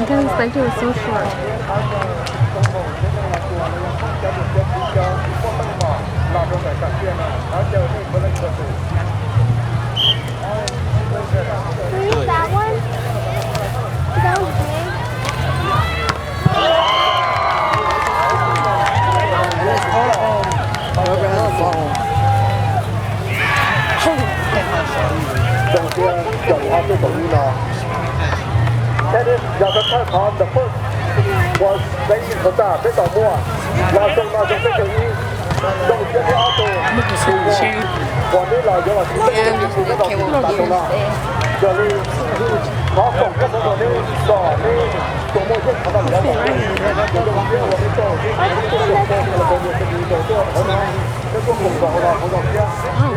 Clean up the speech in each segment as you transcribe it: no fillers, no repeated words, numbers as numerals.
didn't expect it was so short. That one? That was big. Tennis, the third on the first was very important. This is more. Last one, last one, donc这个奥多，我呢老咗話，呢個大眾啦，就你我講嗰個呢個呢做乜嘢？我都唔有話，做到嘢我哋做，做做好嘛？一個工作好啦，好多嘢，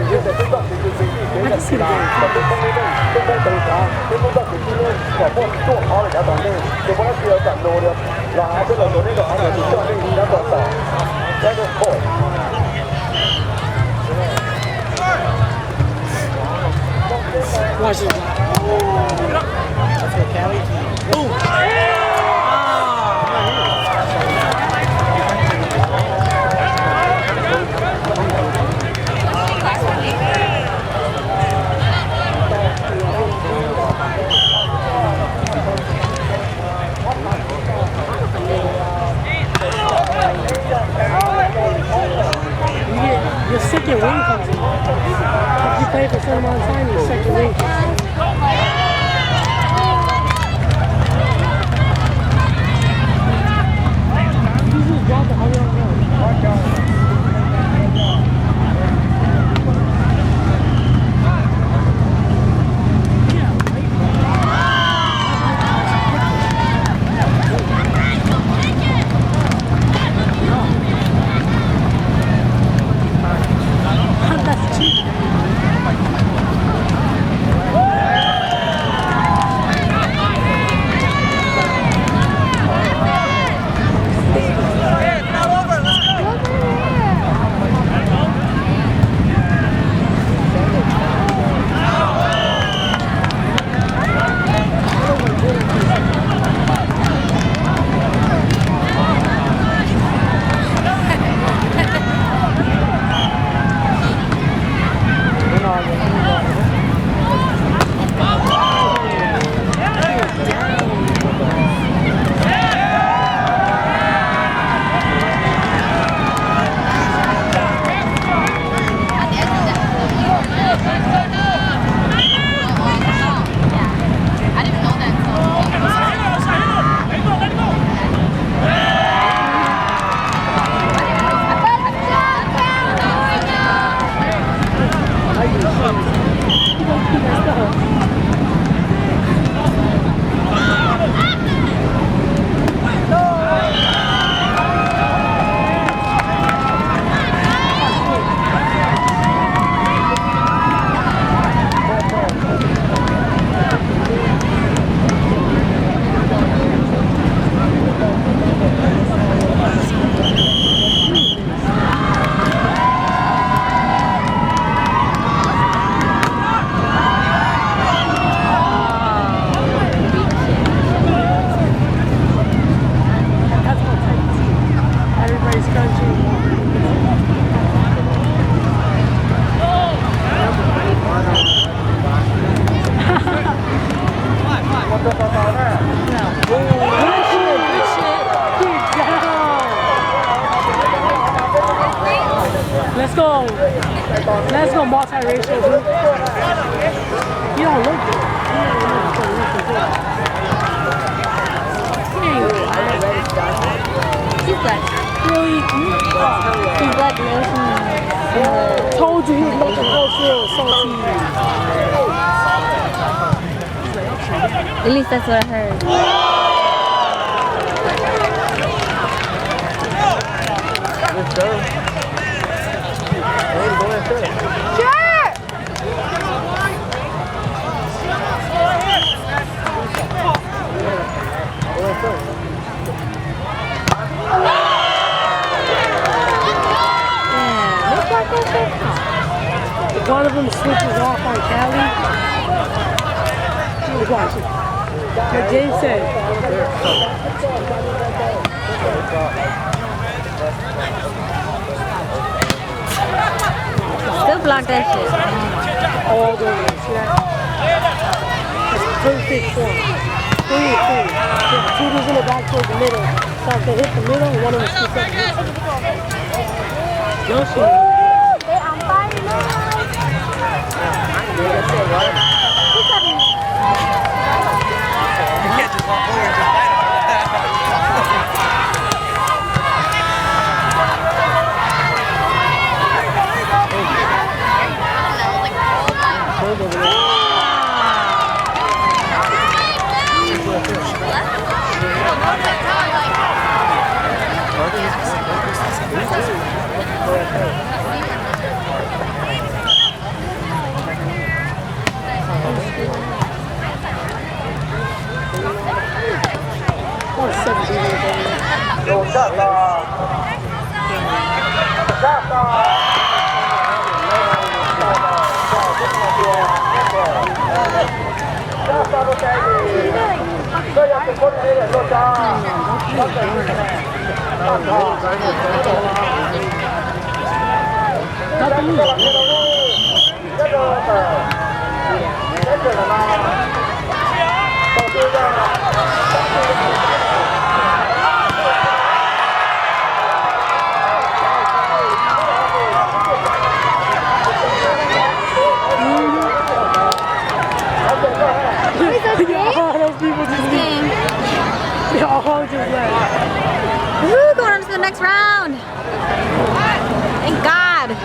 你哋都得，你哋自己幾日時間，特別講呢啲都對打，你都得自己呢，話幫做好嚟有陣呢，就冇得自由陣路了，嗱，這個做呢個行業就做呢一個打。That is cool. Watch it. That's what Callie. Boom. Your second wing comes in. If you play for some amount of time, your second wing comes in. You just drop the whole round. That's cheap. Let's go multiracial group. You don't look good. He's black. Really? He's black and Told you he was multicultural, salty. At least that's what I heard. Let's go. one of them switches off on Cali. Watch it. Like James said. Still block that shit. All the way. See that? That's perfect form. 3 and 3. Yeah, two dudes in the back towards the middle. So if they hit the middle, one of them scoots up. Yoshi. They on fire now. You can't just walk over and just bite on有下打，下打。下打都该你，这样子过来的落下，All those people just leave. They all just left. Woo, going on to the next round.